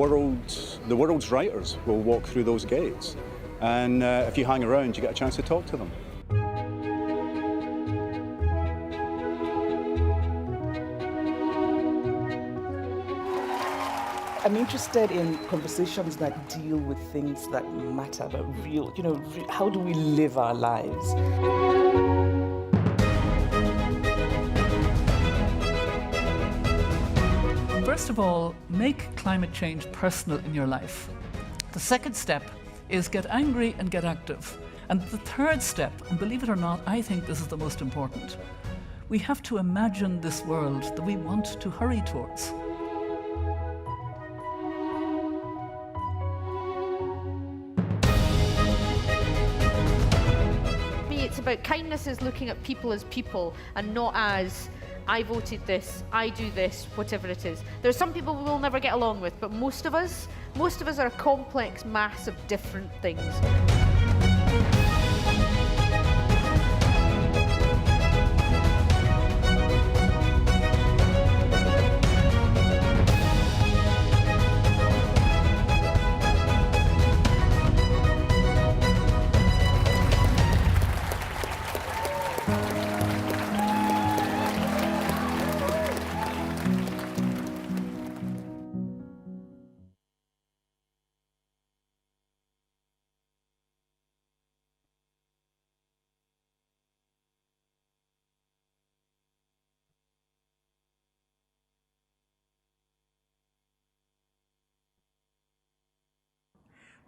world's writers will walk through those gates. And if you hang around, you get a chance to talk to them. I'm interested in conversations that deal with things that matter, but real, how do we live our lives? First of all, make climate change personal in your life. The second step is get angry and get active. And the third step, and believe it or not, I think this is the most important, we have to imagine this world that we want to hurry towards. It's about kindness is looking at people as people and not as I voted this, I do this, whatever it is. There are some people we will never get along with, but most of us are a complex mass of different things.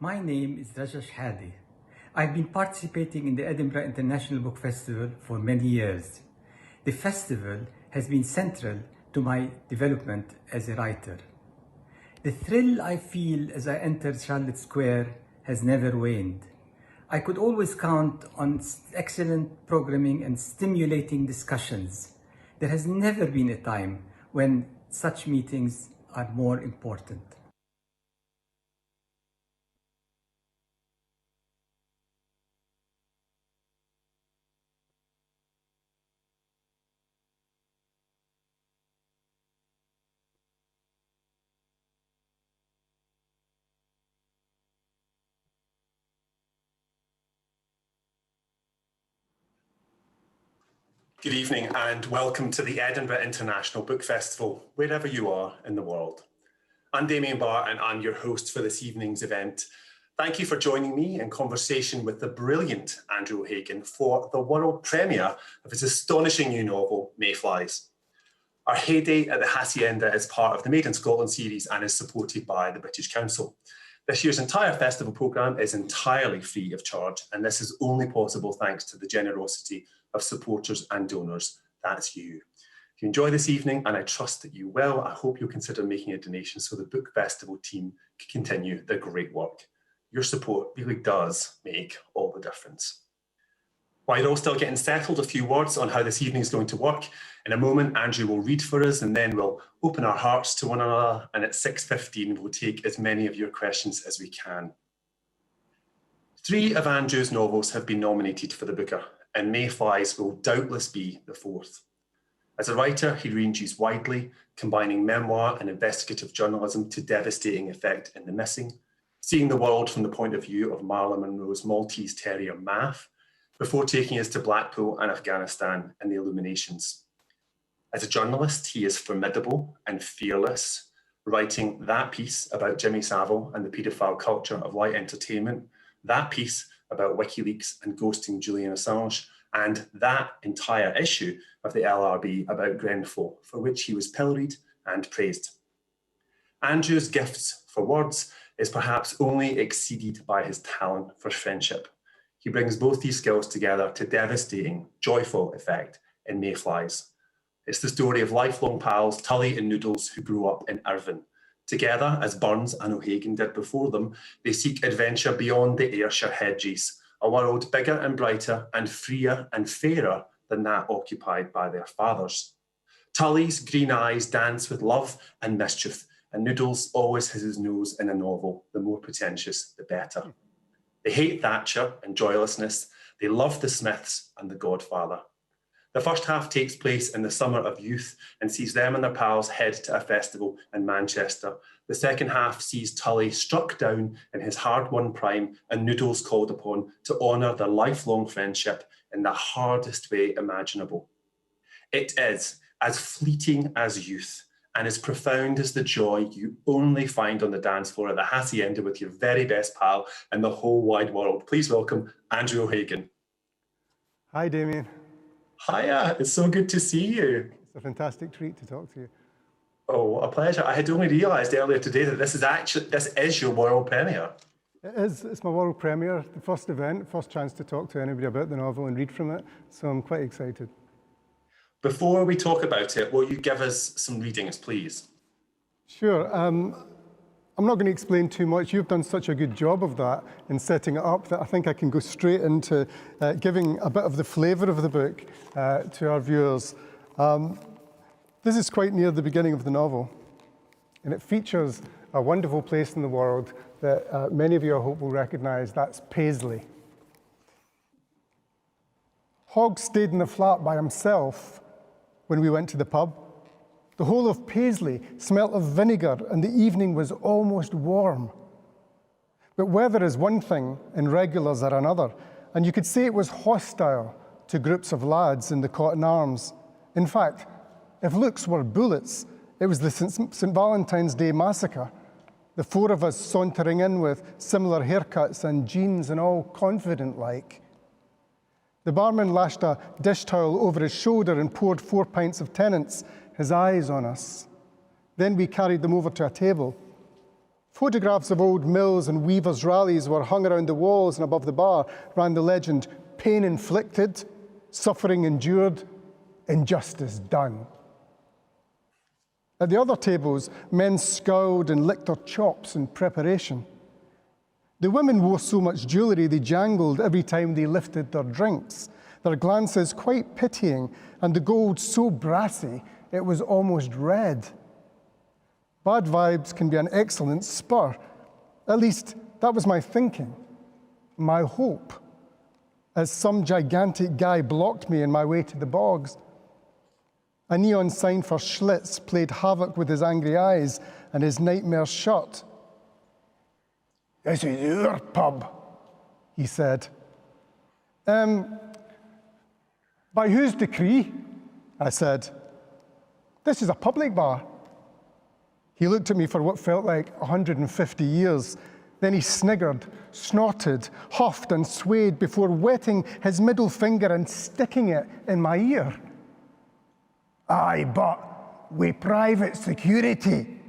My name is Rajesh Hadi. I've been participating in the Edinburgh International Book Festival for many years. The festival has been central to my development as a writer. The thrill I feel as I enter Charlotte Square has never waned. I could always count on excellent programming and stimulating discussions. There has never been a time when such meetings are more important. Good evening and welcome to the Edinburgh International Book Festival, wherever you are in the world. I'm Damian Barr and I'm your host for this evening's event. Thank you for joining me in conversation with the brilliant Andrew O'Hagan for the world premiere of his astonishing new novel, Mayflies. Our heyday at the Haçienda is part of the Made in Scotland series and is supported by the British Council. This year's entire festival programme is entirely free of charge, and this is only possible thanks to the generosity of supporters and donors. That's you. If you enjoy this evening, and I trust that you will, I hope you'll consider making a donation so the book festival team can continue their great work. Your support really does make all the difference. While you're all still getting settled, a few words on how this evening is going to work. In a moment, Andrew will read for us, and then we'll open our hearts to one another, and at 6:15, we'll take as many of your questions as we can. 3 of Andrew's novels have been nominated for the Booker, and Mayflies will doubtless be the 4th. As a writer, he ranges widely, combining memoir and investigative journalism to devastating effect in The Missing, seeing the world from the point of view of Marilyn Monroe's Maltese terrier Math, before taking us to Blackpool and Afghanistan and the Illuminations. As a journalist, he is formidable and fearless, writing that piece about Jimmy Savile and the paedophile culture of light entertainment, that piece about WikiLeaks and ghosting Julian Assange, and that entire issue of the LRB about Grenfell, for which he was pilloried and praised. Andrew's gifts for words is perhaps only exceeded by his talent for friendship. He brings both these skills together to devastating, joyful effect in Mayflies. It's the story of lifelong pals Tully and Noodles who grew up in Irvine. Together, as Burns and O'Hagan did before them, they seek adventure beyond the Ayrshire hedges, a world bigger and brighter and freer and fairer than that occupied by their fathers. Tully's green eyes dance with love and mischief, and Noodles always has his nose in a novel, the more pretentious, the better. They hate Thatcher and joylessness. They love the Smiths and the Godfather. The first half takes place in the summer of youth and sees them and their pals head to a festival in Manchester. The second half sees Tully struck down in his hard-won prime and Noodles called upon to honour their lifelong friendship in the hardest way imaginable. It is as fleeting as youth and as profound as the joy you only find on the dance floor at the Haçienda with your very best pal in the whole wide world. Please welcome Andrew O'Hagan. Hi, Damian. Hiya, it's so good to see you. It's a fantastic treat to talk to you. Oh, a pleasure. I had only realised earlier today that this is your world premiere. It is. It's my world premiere, the first event, first chance to talk to anybody about the novel and read from it, so I'm quite excited. Before we talk about it, will you give us some readings, please? Sure. I'm not going to explain too much. You've done such a good job of that in setting it up that I think I can go straight into giving a bit of the flavour of the book to our viewers. This is quite near the beginning of the novel, and it features a wonderful place in the world that many of you, I hope, will recognise. That's Paisley. Hogg stayed in the flat by himself when we went to the pub. The whole of Paisley smelt of vinegar, and the evening was almost warm. But weather is one thing and regulars are another, and you could say it was hostile to groups of lads in the Cotton Arms. In fact, if looks were bullets, it was the St. Valentine's Day massacre. The four of us sauntering in with similar haircuts and jeans and all confident-like. The barman lashed a dish towel over his shoulder and poured 4 pints of Tennent's, his eyes on us. Then we carried them over to a table. Photographs of old mills and weavers' rallies were hung around the walls, and above the bar ran the legend, pain inflicted, suffering endured, injustice done. At the other tables, men scowled and licked their chops in preparation. The women wore so much jewellery they jangled every time they lifted their drinks, their glances quite pitying, and the gold so brassy it was almost red. Bad vibes can be an excellent spur. At least that was my thinking, my hope, as some gigantic guy blocked me in my way to the bogs. A neon sign for Schlitz played havoc with his angry eyes and his nightmare shirt. "This is your pub," he said. By whose decree?" I said. "This is a public bar." He looked at me for what felt like 150 years. Then he sniggered, snorted, huffed and swayed before wetting his middle finger and sticking it in my ear. "Aye, but we private security,"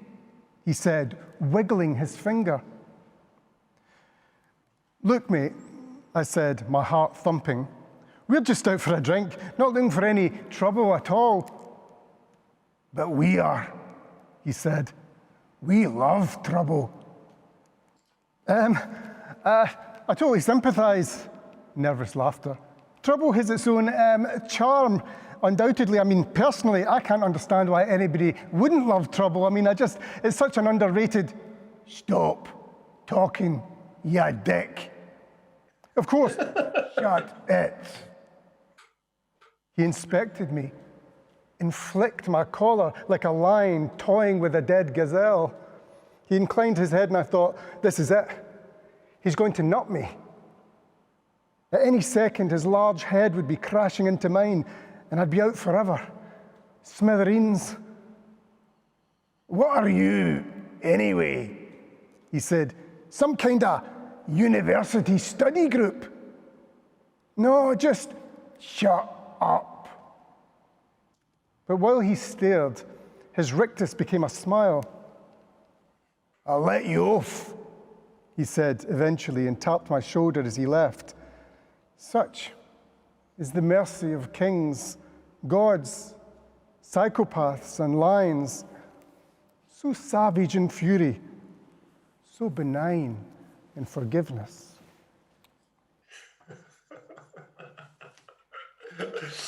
he said, wiggling his finger. "Look, mate," I said, my heart thumping, "we're just out for a drink, not looking for any trouble at all." "But we are," he said. "We love trouble." I totally sympathise. Nervous laughter. Trouble has its own charm. Undoubtedly, I mean, personally, I can't understand why anybody wouldn't love trouble. I mean, it's such an underrated... "Stop talking, ya dick." "Of course." "Shut it." He inspected me, inflicked my collar like a lion toying with a dead gazelle. He inclined his head and I thought, this is it. He's going to nut me. At any second, his large head would be crashing into mine and I'd be out forever. Smithereens. "What are you, anyway?" he said. "Some kind of university study group?" "No, just shut up." But while he stared, his rictus became a smile. "I'll let you off," he said eventually, and tapped my shoulder as he left. Such is the mercy of kings, gods, psychopaths, and lions. So savage in fury, so benign in forgiveness.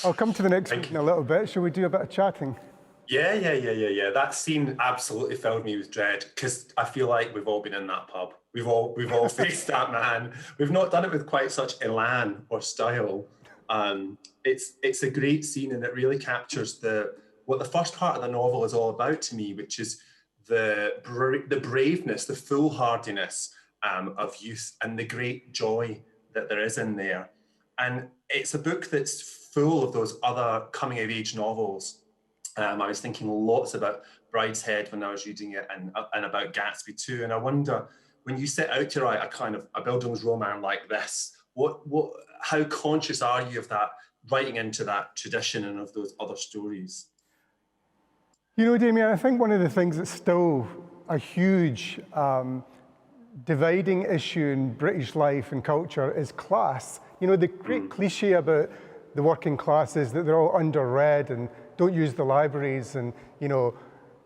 I'll come to the next week in a little bit. Shall we do a bit of chatting? Yeah. That scene absolutely filled me with dread because I feel like we've all been in that pub. We've all faced that man. We've not done it with quite such elan or style, It's a great scene, and it really captures what the first part of the novel is all about to me, which is the braveness, the foolhardiness of youth, and the great joy that there is in there. And it's a book that's full of those other coming-of-age novels. I was thinking lots about Brideshead when I was reading it, and about Gatsby too. And I wonder, when you set out to write a Bildungsroman like this, how conscious are you of that, writing into that tradition and of those other stories? You know, Damian, I think one of the things that's still a huge dividing issue in British life and culture is class. You know, the great cliche about the working class is that they're all underread and don't use the libraries, and, you know,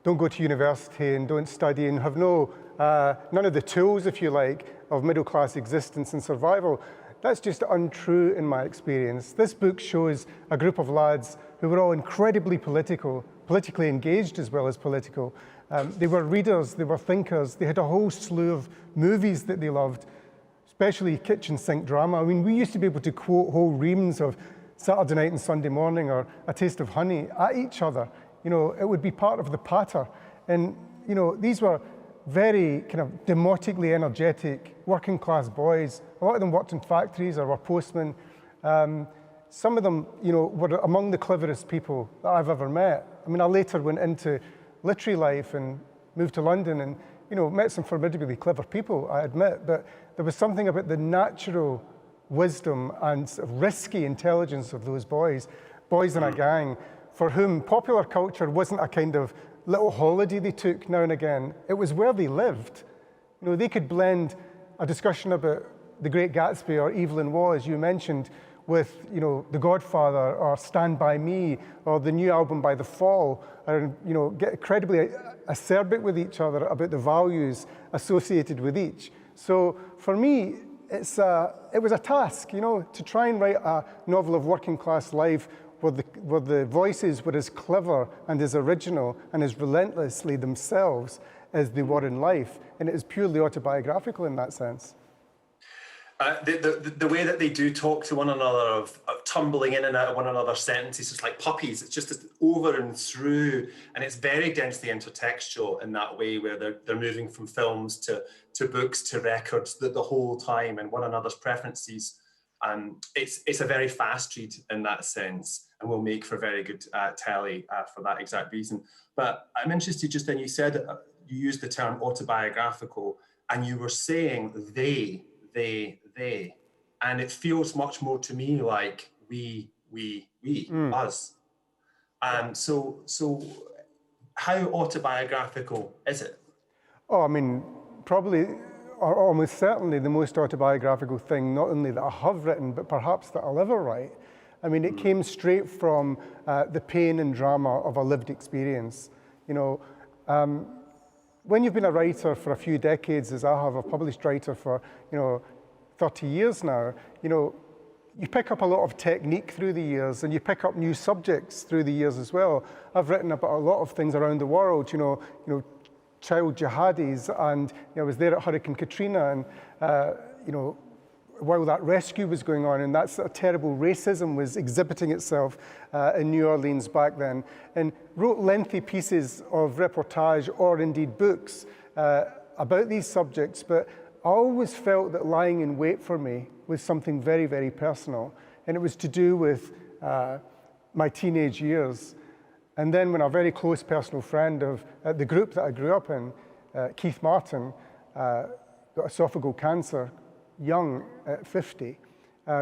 don't go to university and don't study and have none of the tools, if you like, of middle-class existence and survival. That's just untrue in my experience. This book shows a group of lads who were all incredibly politically engaged as well as political. They were readers, they were thinkers, they had a whole slew of movies that they loved, especially kitchen sink drama. I mean, we used to be able to quote whole reams of Saturday Night and Sunday Morning or A Taste of Honey at each other. You know, it would be part of the patter. And, you know, these were very kind of demotically energetic working class boys. A lot of them worked in factories or were postmen. Some of them, you know, were among the cleverest people that I've ever met. I mean, I later went into literary life and moved to London and, you know, met some formidably clever people, I admit, but there was something about the natural wisdom and sort of risky intelligence of those boys in a gang, for whom popular culture wasn't a kind of little holiday they took now and again. It was where they lived. You know, they could blend a discussion about The Great Gatsby or Evelyn Waugh, as you mentioned, with, you know, The Godfather or Stand By Me or the new album by The Fall, and, you know, get incredibly acerbic with each other about the values associated with each. So for me, it was a task, you know, to try and write a novel of working class life where the voices were as clever and as original and as relentlessly themselves as they were in life. And it is purely autobiographical in that sense. The way that they do talk to one another, of tumbling in and out of one another's sentences, it's like puppies. It's just over and through, and it's very densely intertextual in that way, where they're moving from films to books to records the whole time, and one another's preferences. It's a very fast read in that sense, and will make for very good telly for that exact reason. But I'm interested, just then you said you used the term autobiographical, and you were saying they, and it feels much more to me like we, us. So how autobiographical is it? Oh, I mean, probably, or almost certainly the most autobiographical thing, not only that I have written, but perhaps that I'll ever write. I mean, it came straight from the pain and drama of a lived experience. You know, when you've been a writer for a few decades, as I have, a published writer for, you know, 30 years now, you know, you pick up a lot of technique through the years, and you pick up new subjects through the years as well. I've written about a lot of things around the world, you know, child jihadis, and, you know, I was there at Hurricane Katrina, and, you know, while that rescue was going on, and that sort of terrible racism was exhibiting itself in New Orleans back then, and wrote lengthy pieces of reportage or indeed books about these subjects. But I always felt that lying in wait for me was something very, very personal, and it was to do with my teenage years. And then when a very close personal friend of the group that I grew up in, Keith Martin, got esophageal cancer, young at 50,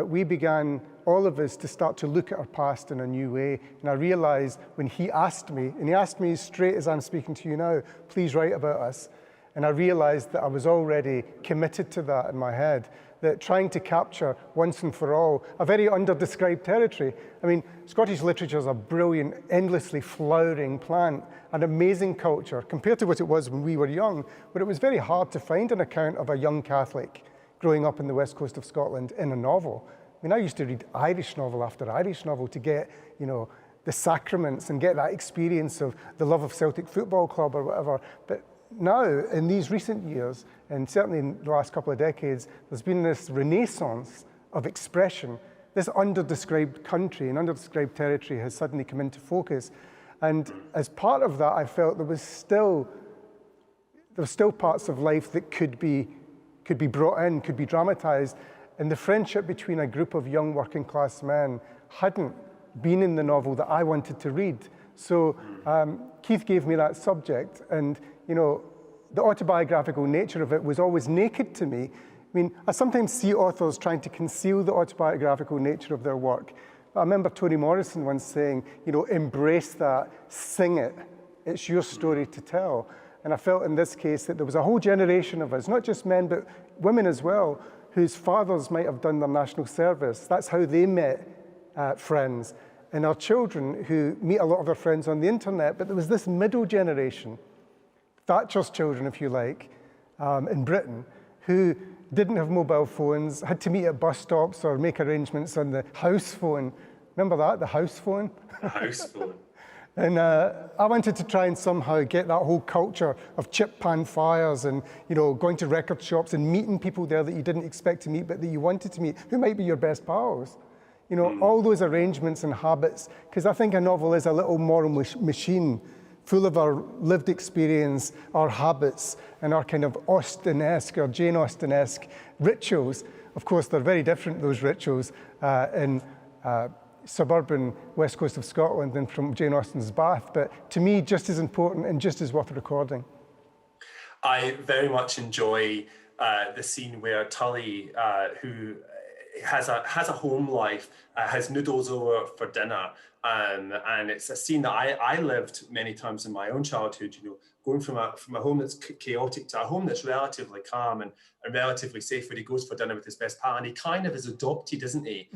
we began, all of us, to start to look at our past in a new way. And I realized when he asked me, and he asked me straight as I'm speaking to you now, please write about us. And I realized that I was already committed to that in my head, that trying to capture once and for all a very under-described territory. I mean, Scottish literature is a brilliant, endlessly flowering plant, an amazing culture compared to what it was when we were young, but it was very hard to find an account of a young Catholic growing up in the west coast of Scotland in a novel. I mean, I used to read Irish novel after Irish novel to get, you know, the sacraments and get that experience of the love of Celtic Football Club or whatever. But now, in these recent years, and certainly in the last couple of decades, there's been this renaissance of expression this under-described country and under-described territory has suddenly come into focus. And as part of that, I felt there were still parts of life that could be brought in, could be dramatized. And the friendship between a group of young working class men hadn't been in the novel that I wanted to read. So Keith gave me that subject, and the autobiographical nature of it was always naked to me. I mean, I sometimes see authors trying to conceal the autobiographical nature of their work. But I remember Toni Morrison once saying, embrace that, sing it. It's your story to tell. And I felt in this case that there was a whole generation of us, not just men, but women as well, whose fathers might have done their national service. That's how they met friends. And our children who meet a lot of their friends on the internet, but there was this middle generation, Thatcher's children, if you like, in Britain, who didn't have mobile phones, had to meet at bus stops or make arrangements on the house phone. Remember that, the house phone? The house phone. And I wanted to try and somehow get that whole culture of chip pan fires and going to record shops and meeting people there that you didn't expect to meet but that you wanted to meet, who might be your best pals. All those arrangements and habits, because I think a novel is a little moral machine full of our lived experience, our habits, and our kind of Austen-esque or Jane Austen-esque rituals. Of course, they're very different, those rituals, in suburban west coast of Scotland than from Jane Austen's Bath, but to me, just as important and just as worth recording. I very much enjoy the scene where Tully, who has a home life, has noodles over for dinner, and it's a scene that I lived many times in my own childhood. Going from a home that's chaotic to a home that's relatively calm and relatively safe, where he goes for dinner with his best pal, and he kind of is adopted, isn't he?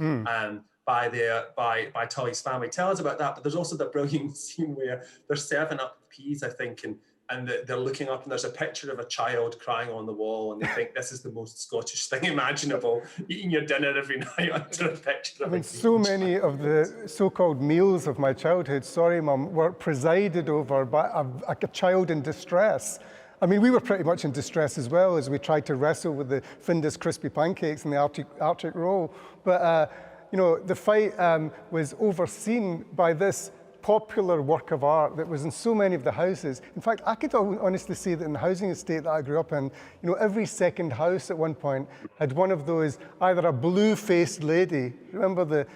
By Tully's family. Tell us about that. But there's also that brilliant scene where they're serving up peas, I think, and they're looking up and there's a picture of a child crying on the wall, and they think this is the most Scottish thing imaginable, eating your dinner every night under a picture of a so many of the so-called meals of my childhood, sorry Mum, were presided over by a child in distress. I mean, we were pretty much in distress as well as we tried to wrestle with the Findus crispy pancakes and the Arctic roll. But, the fight was overseen by this popular work of art that was in so many of the houses. In fact, I could honestly say that in the housing estate that I grew up in, every second house at one point had one of those, either a blue-faced lady, remember the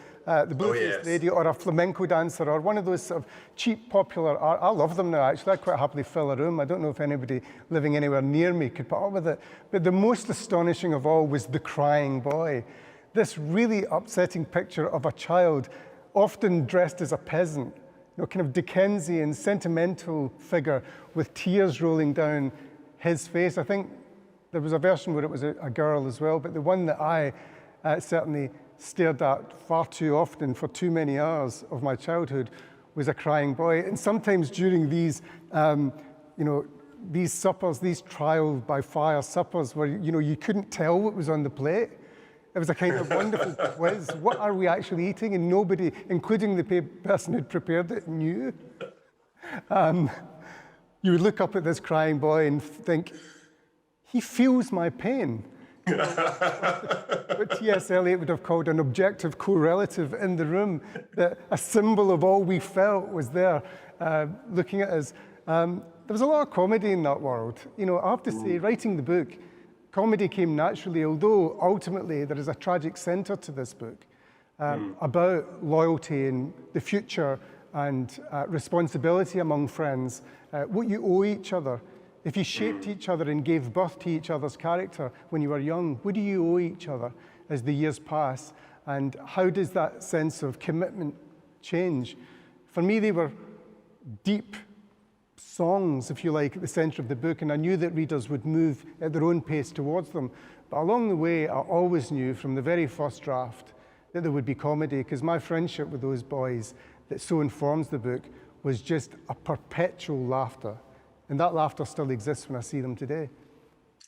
blue-faced lady, or a flamenco dancer, or one of those sort of cheap popular art. I love them now, actually. I'd quite happily fill a room. I don't know if anybody living anywhere near me could put up with it. But the most astonishing of all was the crying boy. This really upsetting picture of a child, often dressed as a peasant, kind of Dickensian, sentimental figure with tears rolling down his face. I think there was a version where it was a girl as well, but the one that I certainly stared at far too often for too many hours of my childhood was a crying boy. And sometimes during these, these suppers, these trial by fire suppers where, you couldn't tell what was on the plate. It was a kind of wonderful quiz. What are we actually eating? And nobody, including the person who'd prepared it, knew. You would look up at this crying boy and think, he feels my pain. What T.S. Eliot would have called an objective correlative in the room, that a symbol of all we felt was there, looking at us. There was a lot of comedy in that world. I have to say, writing the book, comedy came naturally, although ultimately there is a tragic centre to this book about loyalty and the future and responsibility among friends, what you owe each other. If you shaped each other and gave birth to each other's character when you were young, what do you owe each other as the years pass? And how does that sense of commitment change? For me, they were deep songs, if you like, at the centre of the book, and I knew that readers would move at their own pace towards them. But along the way, I always knew from the very first draft that there would be comedy, because my friendship with those boys that so informs the book was just a perpetual laughter. And that laughter still exists when I see them today.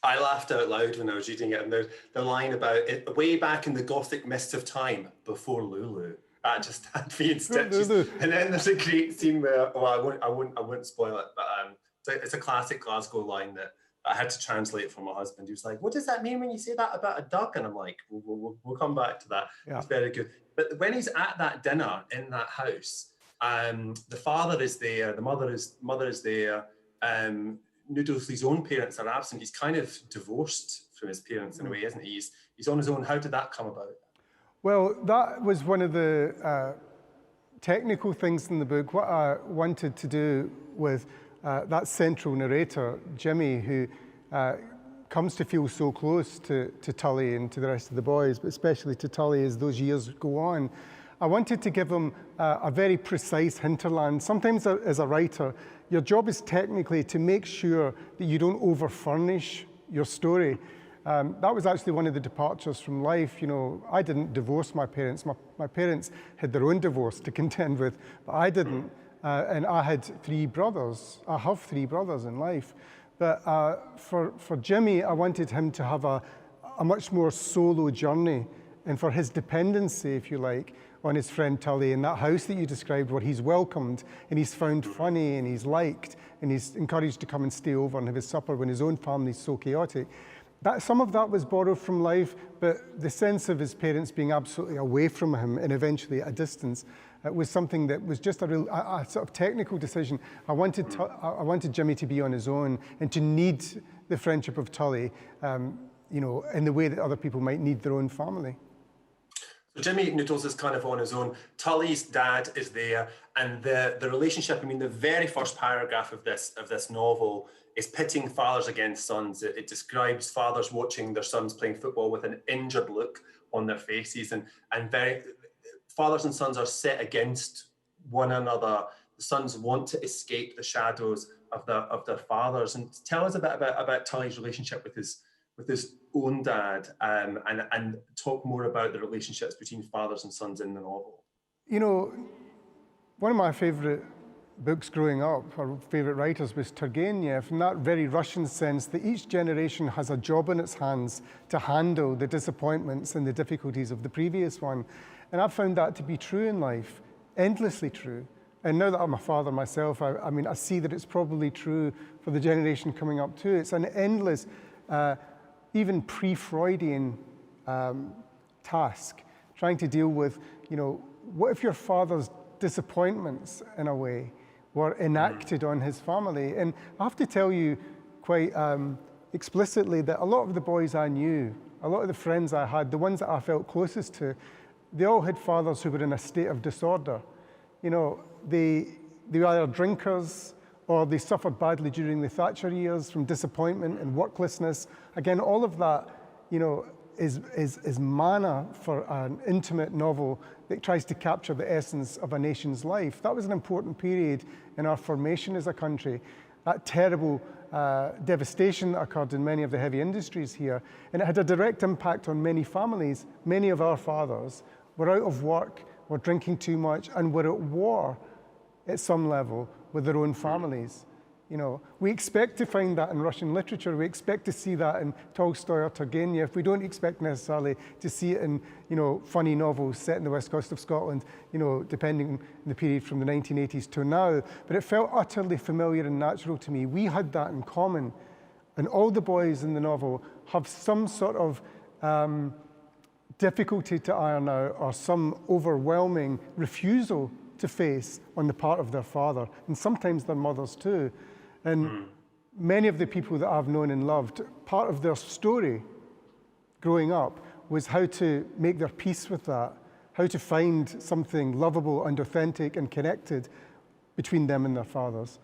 I laughed out loud when I was reading it, and the line about it, way back in the Gothic mist of time, before Lulu. That just had me in stitches. And then there's a great scene where, I won't spoil it, but it's a classic Glasgow line that I had to translate for my husband. He was like, "What does that mean when you say that about a duck?" And I'm like, "We'll come back to that." Yeah. It's very good. But when he's at that dinner in that house, the father is there, the mother is there. Noodles' own parents are absent. He's kind of divorced from his parents in a way, isn't he? He's on his own. How did that come about? Well, that was one of the technical things in the book. What I wanted to do with that central narrator, Jimmy, who comes to feel so close to Tully and to the rest of the boys, but especially to Tully as those years go on, I wanted to give him a very precise hinterland. Sometimes as a writer, your job is technically to make sure that you don't over-furnish your story. That was actually one of the departures from life. You know, I didn't divorce my parents. My parents had their own divorce to contend with, but I didn't. And I had 3 brothers. I have 3 brothers in life. But for Jimmy, I wanted him to have a much more solo journey, and for his dependency, if you like, on his friend Tully in that house that you described, where he's welcomed and he's found funny and he's liked and he's encouraged to come and stay over and have his supper when his own family's so chaotic. Some of that was borrowed from life, but the sense of his parents being absolutely away from him and eventually at a distance was something that was just a sort of technical decision. I wanted Jimmy to be on his own and to need the friendship of Tully, you know, in the way that other people might need their own family. So Jimmy Noodles is kind of on his own. Tully's dad is there, and the relationship. I mean, the very first paragraph of this novel is pitting fathers against sons. It describes fathers watching their sons playing football with an injured look on their faces, and fathers and sons are set against one another. The sons want to escape the shadows of their fathers. And tell us a bit about Tully's relationship with his own dad, and talk more about the relationships between fathers and sons in the novel. You know, one of my favorite books growing up, or favorite writers, was Turgenev, in that very Russian sense that each generation has a job in its hands to handle the disappointments and the difficulties of the previous one. And I've found that to be true in life, endlessly true. And now that I'm a father myself, I mean, I see that it's probably true for the generation coming up too. It's an endless, even pre-Freudian task, trying to deal with, you know, what if your father's disappointments, in a way, were enacted on his family? And I have to tell you quite explicitly that a lot of the boys I knew, a lot of the friends I had, the ones that I felt closest to, they all had fathers who were in a state of disorder. You know, they were either drinkers, or they suffered badly during the Thatcher years from disappointment and worklessness. Again, all of that, you know, is manna for an intimate novel that tries to capture the essence of a nation's life. That was an important period in our formation as a country. That terrible devastation that occurred in many of the heavy industries here, and it had a direct impact on many families. Many of our fathers were out of work, were drinking too much, and were at war at some level with their own families. You know, we expect to find that in Russian literature. We expect to see that in Tolstoy or Turgenev. We don't expect necessarily to see it in, you know, funny novels set in the west coast of Scotland, you know, depending on the period from the 1980s to now. But it felt utterly familiar and natural to me. We had that in common. And all the boys in the novel have some sort of difficulty to iron out, or some overwhelming refusal to face on the part of their father, and sometimes their mothers too. And many of the people that I've known and loved, part of their story growing up was how to make their peace with that, how to find something lovable and authentic and connected between them and their fathers.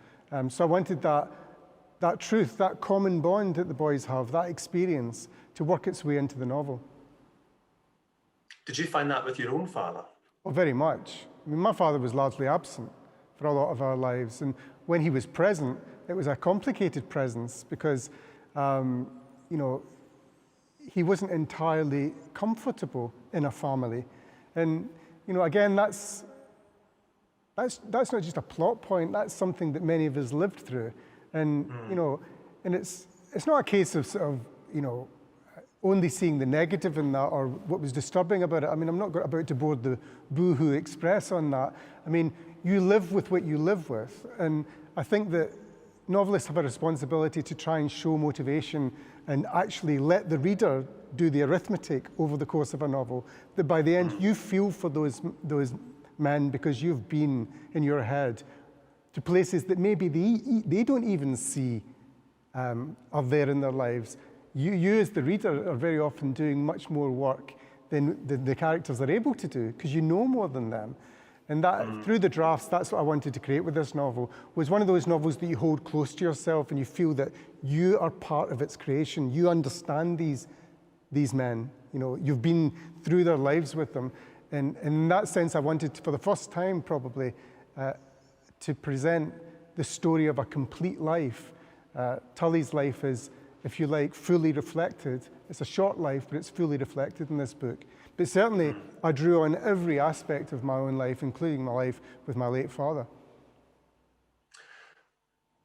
So I wanted that truth, that common bond that the boys have, that experience, to work its way into the novel. Did you find that with your own father? Oh, very much. I mean, my father was largely absent for a lot of our lives, and when he was present, it was a complicated presence because, you know, he wasn't entirely comfortable in a family. And, you know, again, that's not just a plot point, that's something that many of us lived through. And, you know, and it's not a case of sort of, you know, only seeing the negative in that or what was disturbing about it. I mean, I'm not about to board the Boohoo Express on that. I mean, you live with what you live with. And I think that novelists have a responsibility to try and show motivation and actually let the reader do the arithmetic over the course of a novel, that by the end you feel for those men because you've been in your head to places that maybe they don't even see are there in their lives. You as the reader are very often doing much more work than the characters are able to do because you know more than them. And that through the drafts, that's what I wanted to create with this novel, was one of those novels that you hold close to yourself and you feel that you are part of its creation. You understand these men, you know, you've been through their lives with them. And in that sense, I wanted to, for the first time probably, to present the story of a complete life. Tully's life is, if you like, fully reflected. It's a short life, but it's fully reflected in this book. But certainly, I drew on every aspect of my own life, including my life with my late father.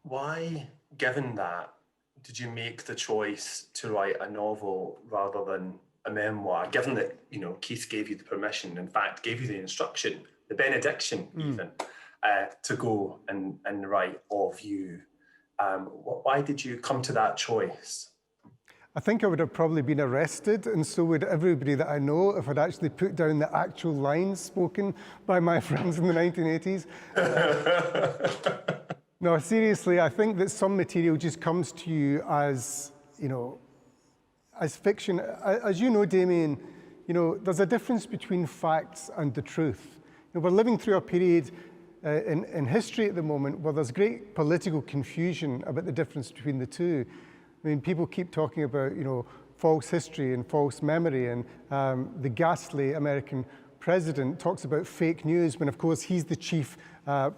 Why, given that, did you make the choice to write a novel rather than a memoir? Given that, you know, Keith gave you the permission, in fact, gave you the instruction, the benediction even, to go and write of you. Why did you come to that choice? I think I would have probably been arrested, and so would everybody that I know if I'd actually put down the actual lines spoken by my friends in the 1980s. No, seriously, I think that some material just comes to you as, you know, as fiction. As you know, Damian, you know, there's a difference between facts and the truth. You know, we're living through a period in history at the moment where there's great political confusion about the difference between the two. I mean, people keep talking about, you know, false history and false memory, and the ghastly American president talks about fake news when, of course, he's the chief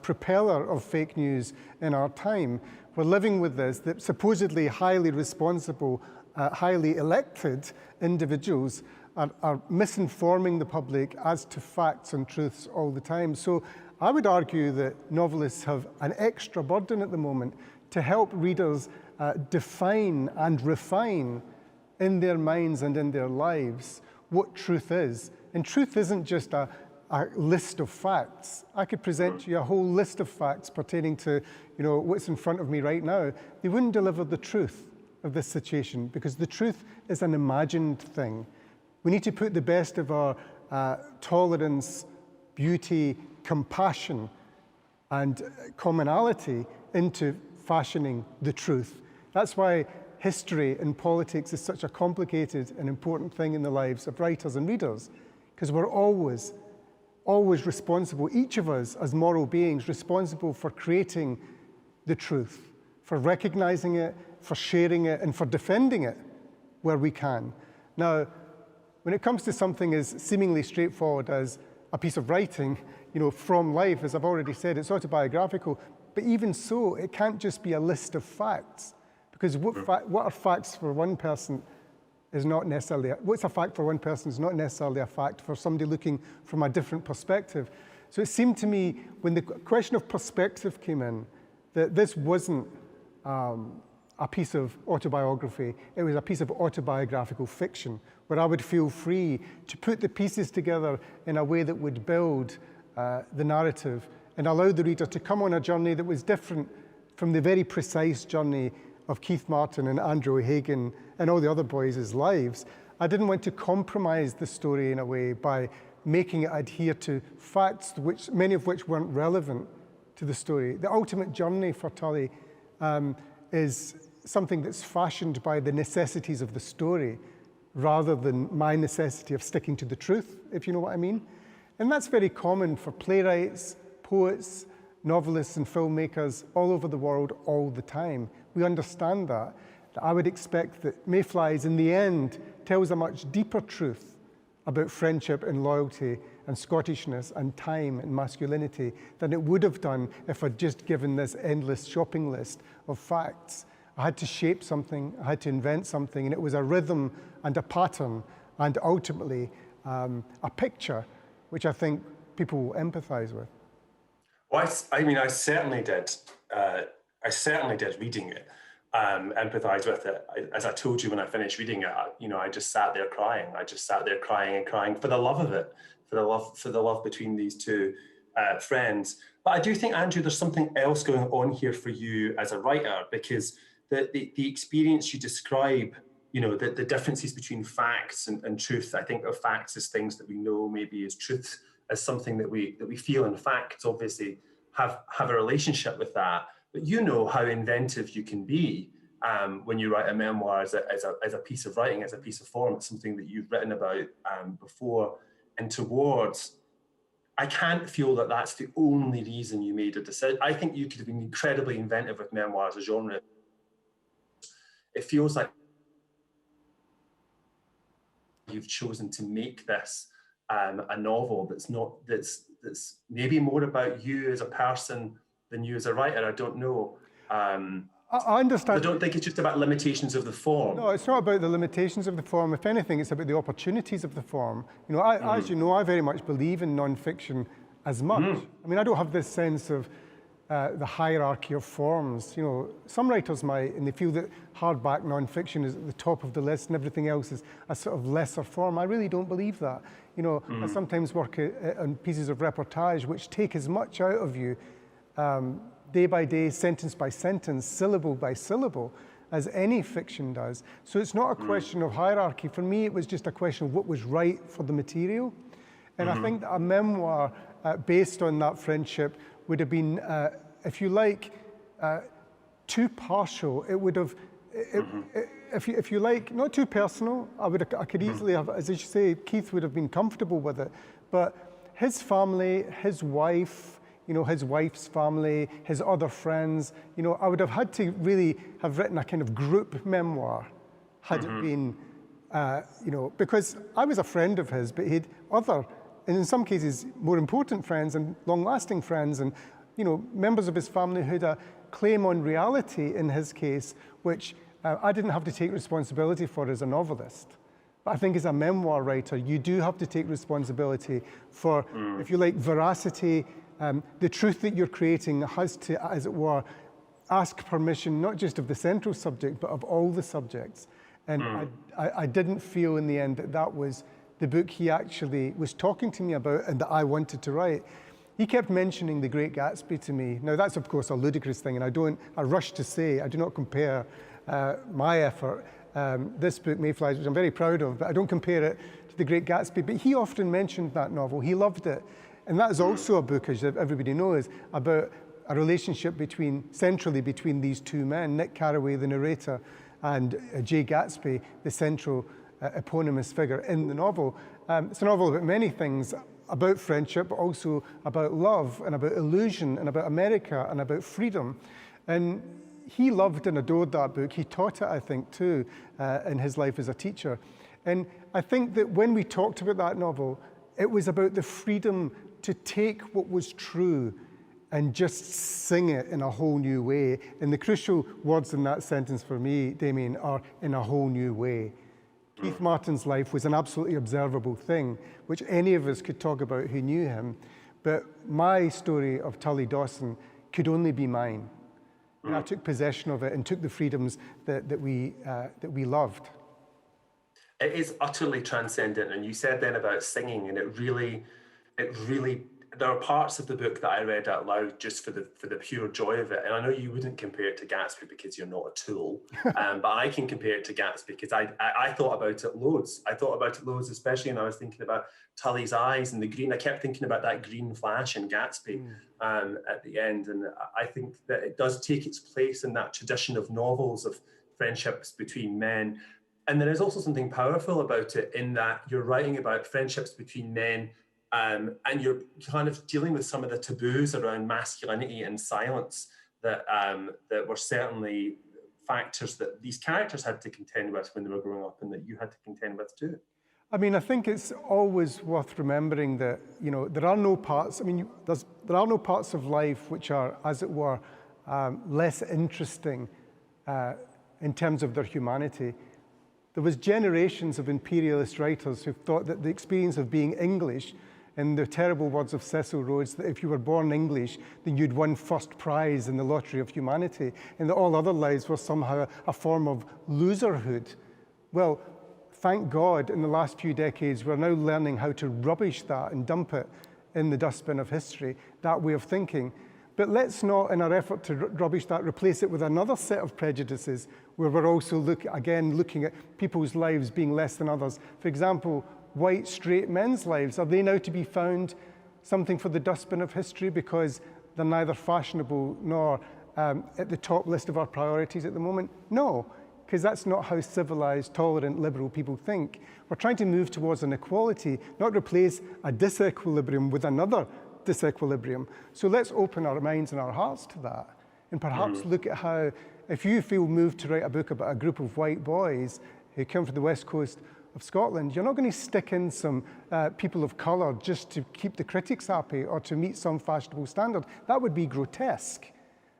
propeller of fake news in our time. We're living with this, that supposedly highly responsible, highly elected individuals are misinforming the public as to facts and truths all the time. So I would argue that novelists have an extra burden at the moment to help readers define and refine in their minds and in their lives what truth is. And truth isn't just a list of facts. I could present to you a whole list of facts pertaining to, you know, what's in front of me right now. They wouldn't deliver the truth of this situation because the truth is an imagined thing. We need to put the best of our tolerance, beauty, compassion, and commonality into fashioning the truth. That's why history and politics is such a complicated and important thing in the lives of writers and readers, because we're always responsible, each of us as moral beings, responsible for creating the truth, for recognizing it, for sharing it, and for defending it where we can. Now, when it comes to something as seemingly straightforward as a piece of writing, you know, from life, as I've already said, it's autobiographical, but even so, it can't just be a list of facts, because what are facts for one person is not necessarily, what's a fact for one person is not necessarily a fact for somebody looking from a different perspective. So it seemed to me, when the question of perspective came in, that this wasn't a piece of autobiography, it was a piece of autobiographical fiction, where I would feel free to put the pieces together in a way that would build the narrative and allow the reader to come on a journey that was different from the very precise journey of Keith Martin and Andrew O'Hagan and all the other boys' lives. I didn't want to compromise the story in a way by making it adhere to facts, many of which weren't relevant to the story. The ultimate journey for Tully is something that's fashioned by the necessities of the story rather than my necessity of sticking to the truth, if you know what I mean. And that's very common for playwrights, poets, novelists and filmmakers all over the world all the time. We understand that. I would expect that Mayflies in the end tells a much deeper truth about friendship and loyalty and Scottishness and time and masculinity than it would have done if I'd just given this endless shopping list of facts. I had to shape something, I had to invent something, and it was a rhythm and a pattern and ultimately a picture which I think people will empathize with. Well, I mean, I certainly did reading it, empathize with it. As I told you when I finished reading it, you know, I just sat there crying. I just sat there crying and crying for the love of it, for the love between these two friends. But I do think, Andrew, there's something else going on here for you as a writer, because the experience you describe you know, the differences between facts and truth. I think of facts as things that we know, maybe as truth, as something that we feel, and facts obviously have a relationship with that. But you know how inventive you can be when you write a memoir as a piece of writing, as a piece of form. It's something that you've written about before and towards. I can't feel that that's the only reason you made a decision. I think you could have been incredibly inventive with memoir as a genre. It feels like you've chosen to make this a novel that's maybe more about you as a person than you as a writer. I don't know. I understand. I don't think it's just about limitations of the form. No, it's not about the limitations of the form. If anything, it's about the opportunities of the form. You know, as you know, I very much believe in non-fiction as much. I mean, I don't have this sense of the hierarchy of forms. You know, some writers might, and they feel that hardback non-fiction is at the top of the list and everything else is a sort of lesser form. I really don't believe that. You know, I sometimes work on pieces of reportage which take as much out of you day by day, sentence by sentence, syllable by syllable, as any fiction does. So it's not a question of hierarchy. For me, it was just a question of what was right for the material. And I think that a memoir based on that friendship would have been, if you like, too partial. It would have, if you like, not too personal. I could easily have, as you say, Keith would have been comfortable with it. But his family, his wife, you know, his wife's family, his other friends, you know, I would have had to really have written a kind of group memoir had it been, you know, because I was a friend of his, but he had other, and in some cases, more important friends and long-lasting friends and, you know, members of his family who had a claim on reality in his case, which I didn't have to take responsibility for as a novelist. But I think as a memoir writer, you do have to take responsibility for, if you like, veracity. The truth that you're creating has to, as it were, ask permission, not just of the central subject, but of all the subjects. And I didn't feel in the end that that was the book he actually was talking to me about and that I wanted to write. He kept mentioning The Great Gatsby to me. Now that's of course a ludicrous thing, and I rush to say, I do not compare my effort, this book, Mayflies, which I'm very proud of, but I don't compare it to The Great Gatsby. But he often mentioned that novel, he loved it. And that is also a book, as everybody knows, about a relationship centrally between these two men, Nick Carraway, the narrator, and Jay Gatsby, the central eponymous figure in the novel. It's a novel about many things, about friendship, but also about love and about illusion and about America and about freedom. And he loved and adored that book. He taught it, I think, too, in his life as a teacher. And I think that when we talked about that novel, it was about the freedom to take what was true and just sing it in a whole new way. And the crucial words in that sentence for me, Damian, are in a whole new way. Keith Martin's life was an absolutely observable thing, which any of us could talk about who knew him. But my story of Tully Dawson could only be mine. And I took possession of it and took the freedoms that we loved. It is utterly transcendent. And you said then about singing, and it really, there are parts of the book that I read out loud just for the pure joy of it. And I know you wouldn't compare it to Gatsby because you're not a tool, but I can compare it to Gatsby because I thought about it loads. I thought about it loads, especially when I was thinking about Tully's eyes and the green. I kept thinking about that green flash in Gatsby at the end. And I think that it does take its place in that tradition of novels of friendships between men. And there is also something powerful about it in that you're writing about friendships between men, and you're kind of dealing with some of the taboos around masculinity and silence that were certainly factors that these characters had to contend with when they were growing up, and that you had to contend with too. I mean, I think it's always worth remembering that, you know, there are no parts of life which are, as it were, less interesting in terms of their humanity. There was generations of imperialist writers who thought that the experience of being English, in the terrible words of Cecil Rhodes, that if you were born English, then you'd won first prize in the lottery of humanity, and that all other lives were somehow a form of loserhood. Well, thank God, in the last few decades, we're now learning how to rubbish that and dump it in the dustbin of history, that way of thinking. But let's not, in our effort to rubbish that, replace it with another set of prejudices where we're also looking at people's lives being less than others. For example, white, straight men's lives, are they now to be found something for the dustbin of history because they're neither fashionable nor at the top list of our priorities at the moment? No, because that's not how civilized, tolerant, liberal people think. We're trying to move towards an equality, not replace a disequilibrium with another disequilibrium. So let's open our minds and our hearts to that, and perhaps look at how, if you feel moved to write a book about a group of white boys who come from the west coast of Scotland, you're not going to stick in some people of colour just to keep the critics happy or to meet some fashionable standard. That would be grotesque.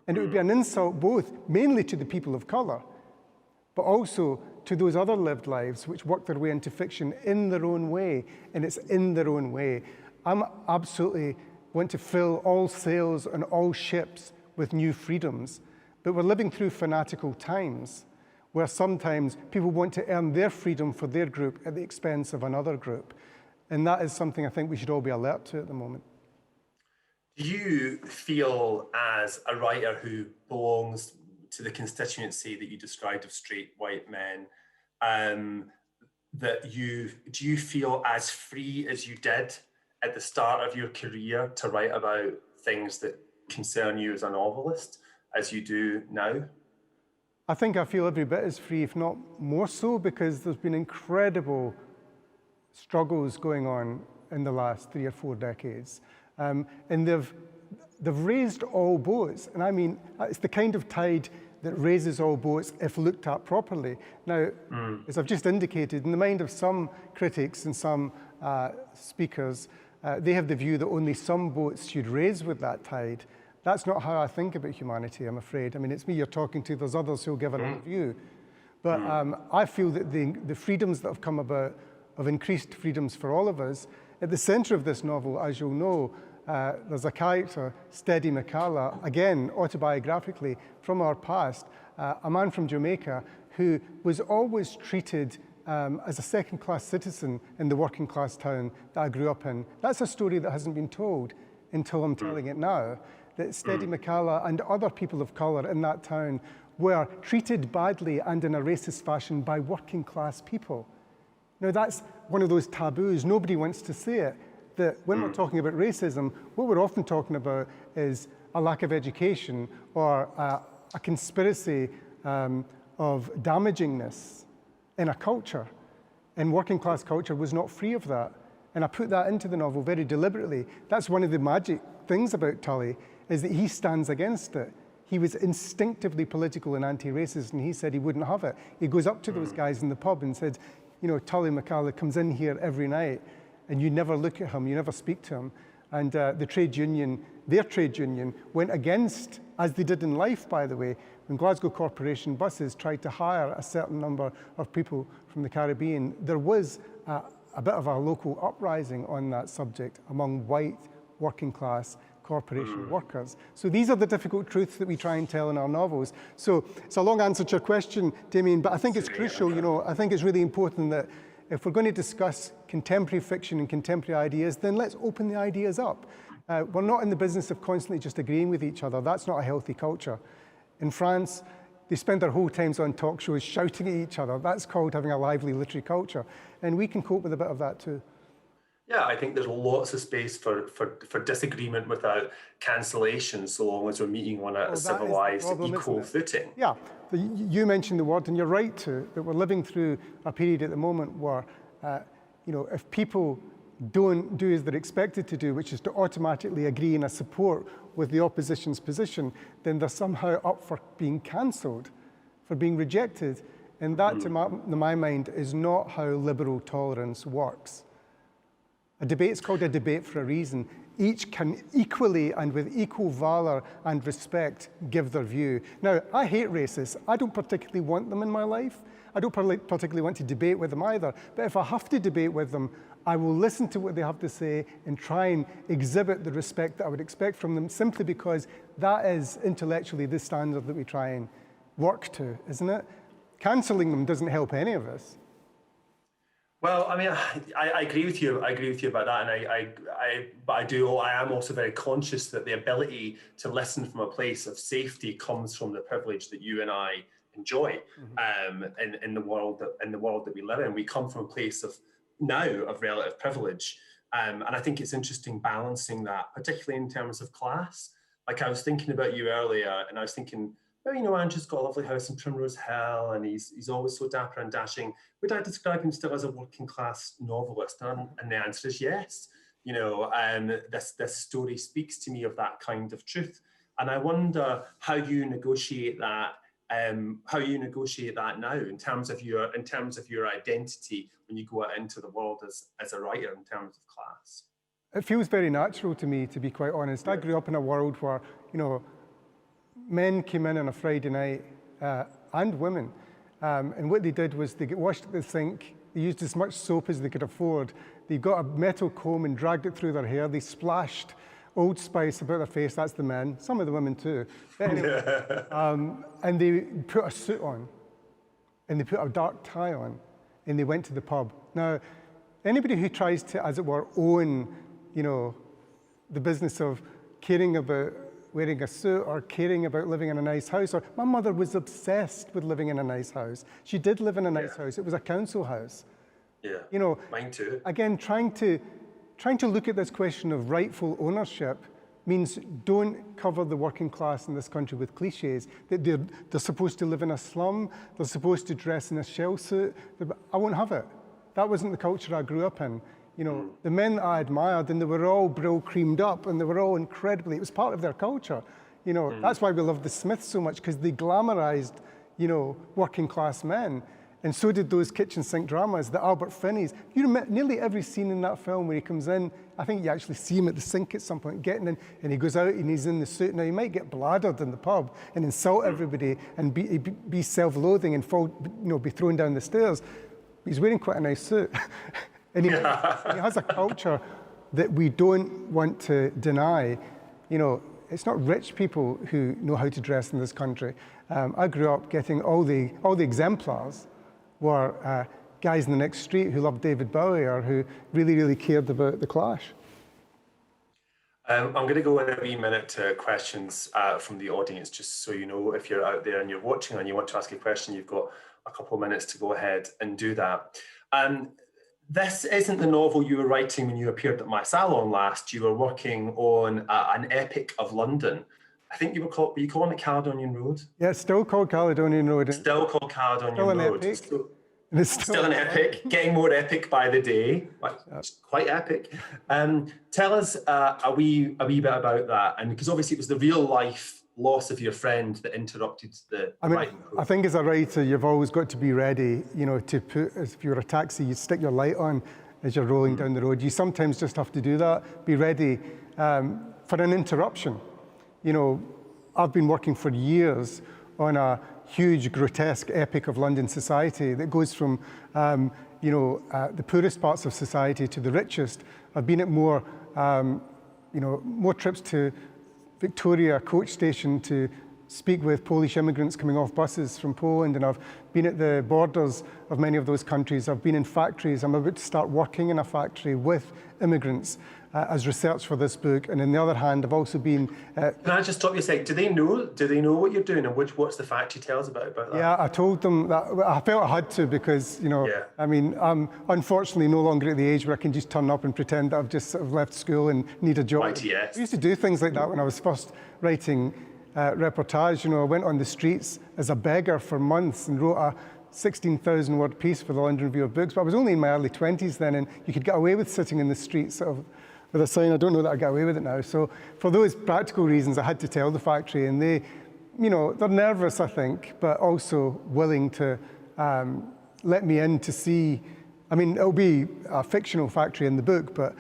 And it would be an insult both, mainly to the people of colour, but also to those other lived lives which work their way into fiction in their own way, and it's in their own way. I'm absolutely want to fill all sails and all ships with new freedoms, but we're living through fanatical times where sometimes people want to earn their freedom for their group at the expense of another group. And that is something I think we should all be alert to at the moment. Do you feel, as a writer who belongs to the constituency that you described of straight white men, do you feel as free as you did at the start of your career to write about things that concern you as a novelist as you do now? I think I feel every bit as free, if not more so, because there's been incredible struggles going on in the last 3 or 4 decades. And they've raised all boats. And I mean, it's the kind of tide that raises all boats if looked at properly. Now, as I've just indicated, in the mind of some critics and some speakers, they have the view that only some boats should raise with that tide. That's not how I think about humanity, I'm afraid. I mean, it's me you're talking to, there's others who'll give another view. But I feel that the freedoms that have come about, of increased freedoms for all of us, at the centre of this novel, as you'll know, there's a character, Steady McCalla, again, autobiographically, from our past, a man from Jamaica who was always treated as a second-class citizen in the working-class town that I grew up in. That's a story that hasn't been told until I'm telling it now, that Steady McCalla and other people of colour in that town were treated badly and in a racist fashion by working-class people. Now, that's one of those taboos. Nobody wants to say it, that when we're talking about racism, what we're often talking about is a lack of education or a conspiracy of damagingness in a culture. And working class culture was not free of that. And I put that into the novel very deliberately. That's one of the magic things about Tully, is that he stands against it. He was instinctively political and anti-racist, and he said he wouldn't have it. He goes up to those guys in the pub and said, you know, Tully McCalla comes in here every night, and you never look at him, you never speak to him. And the trade union, their trade union, went against, as they did in life, by the way, when Glasgow Corporation buses tried to hire a certain number of people from the Caribbean, there was a bit of a local uprising on that subject among white working class corporation workers. So these are the difficult truths that we try and tell in our novels. So it's a long answer to your question, Damian, but I think it's crucial, you know, I think it's really important that if we're going to discuss contemporary fiction and contemporary ideas, then let's open the ideas up. We're not in the business of constantly just agreeing with each other. That's not a healthy culture. In France, they spend their whole times on talk shows shouting at each other. That's called having a lively literary culture. And we can cope with a bit of that too. Yeah, I think there's lots of space for disagreement without cancellation, so long as we're meeting on a civilized, equal footing. Yeah, you mentioned the word, and you're right too, that we're living through a period at the moment where, you know, if people don't do as they're expected to do, which is to automatically agree in a support with the opposition's position, then they're somehow up for being cancelled, for being rejected. And that, to my mind, is not how liberal tolerance works. A debate's called a debate for a reason. Each can equally and with equal valor and respect give their view. Now, I hate racists. I don't particularly want them in my life. I don't particularly want to debate with them either. But if I have to debate with them, I will listen to what they have to say and try and exhibit the respect that I would expect from them, simply because that is intellectually the standard that we try and work to, isn't it? Cancelling them doesn't help any of us. Well, I mean, I agree with you. I agree with you about that, and I am also very conscious that the ability to listen from a place of safety comes from the privilege that you and I enjoy in the world that we live in. We come from a place of relative privilege, and I think it's interesting balancing that, particularly in terms of class. Like, I was thinking about you earlier, and I was thinking, well, you know, Andrew's got a lovely house in Primrose Hill, and he's always so dapper and dashing. Would I describe him still as a working class novelist? And the answer is yes. You know, this story speaks to me of that kind of truth, and I wonder how you negotiate that. How you negotiate that now in terms of your identity when you go out into the world as a writer in terms of class. It feels very natural to me, to be quite honest. I grew up in a world where, you know, men came in on a Friday night, and women, and what they did was they get washed at the sink, they used as much soap as they could afford, they got a metal comb and dragged it through their hair, they splashed Old Spice about their face, that's the men, some of the women too. But anyway, and they put a suit on, and they put a dark tie on, and they went to the pub. Now, anybody who tries to, as it were, own, you know, the business of caring about wearing a suit or caring about living in a nice house, or my mother was obsessed with living in a nice house. She did live in a nice house. It was a council house. Yeah, you know, mine too. Again, trying to look at this question of rightful ownership means don't cover the working class in this country with cliches, that they're supposed to live in a slum, they're supposed to dress in a shell suit. I won't have it. That wasn't the culture I grew up in. You know, the men that I admired, and they were all brill creamed up, and they were all incredibly, it was part of their culture. You know, that's why we loved the Smiths so much, because they glamorized, you know, working class men. And so did those kitchen sink dramas, the Albert Finneys. You know, nearly every scene in that film where he comes in, I think you actually see him at the sink at some point, getting in, and he goes out and he's in the suit. Now, he might get bladdered in the pub and insult everybody and be self-loathing and fall, you know, be thrown down the stairs. He's wearing quite a nice suit. And he has a culture that we don't want to deny. You know, it's not rich people who know how to dress in this country. I grew up getting all the exemplars were guys in the next street who loved David Bowie or who really, really cared about the Clash. I'm going to go in a wee minute to questions from the audience, just so you know, if you're out there and you're watching and you want to ask a question, you've got a couple of minutes to go ahead and do that. This isn't the novel you were writing when you appeared at my salon last. You were working on an epic of London. I think were you calling it Caledonian Road? Yeah, it's still called Caledonian Road. It's still called Caledonian Road. Epic. It's still an epic, getting more epic by the day. It's quite epic. Tell us a wee bit about that, and because obviously it was the real life loss of your friend that interrupted the writing process. I think as a writer, you've always got to be ready, you know, to put, if you're a taxi, you stick your light on as you're rolling down the road. You sometimes just have to do that, be ready for an interruption. You know, I've been working for years on a huge, grotesque epic of London society that goes from, you know, the poorest parts of society to the richest. I've been at more, you know, more trips to Victoria coach station to speak with Polish immigrants coming off buses from Poland, and I've been at the borders of many of those countries. I've been in factories. I'm about to start working in a factory with immigrants as research for this book. And on the other hand, I've also been... Can I just stop you a sec? Do they know what you're doing, and what's the factory tells about that? Yeah, I told them that. I felt I had to because, you know, I mean, I'm unfortunately no longer at the age where I can just turn up and pretend that I've just sort of left school and need a job. Right, yes. I used to do things like that when I was first writing reportage. You know, I went on the streets as a beggar for months and wrote a 16,000 word piece for the London Review of Books, but I was only in my early 20s then, and you could get away with sitting in the streets sort of with a sign. I don't know that I get away with it now. So for those practical reasons, I had to tell the factory, and they, you know, they're nervous, I think, but also willing to let me in to see. I mean, it'll be a fictional factory in the book, but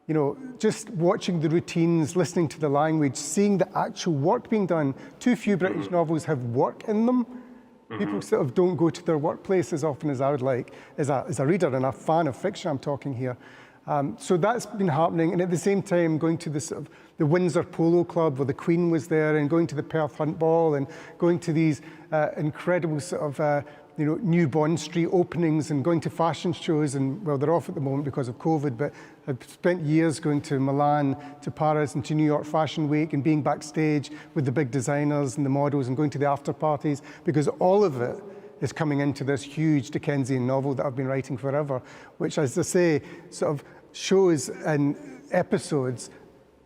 you know, just watching the routines, listening to the language, seeing the actual work being done. Too few British novels have work in them. People sort of don't go to their workplace as often as I would like, as a reader and a fan of fiction I'm talking here. So that's been happening, and at the same time going to the sort of the Windsor Polo Club where the Queen was there, and going to the Perth Hunt Ball, and going to these incredible sort of new Bond Street openings and going to fashion shows, and well, they're off at the moment because of COVID, but I've spent years going to Milan, to Paris, and to New York Fashion Week, and being backstage with the big designers and the models and going to the after parties, because all of it is coming into this huge Dickensian novel that I've been writing forever, which, as I say, sort of shows in episodes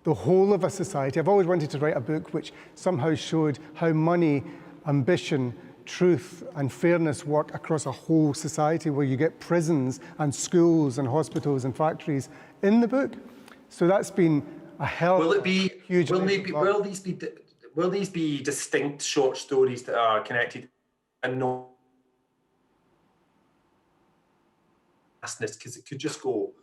the whole of a society. I've always wanted to write a book which somehow showed how money, ambition, truth and fairness work across a whole society, where you get prisons and schools and hospitals and factories in the book. So that's been a hell of a huge... Will these be distinct short stories that are connected and not... Because it could just go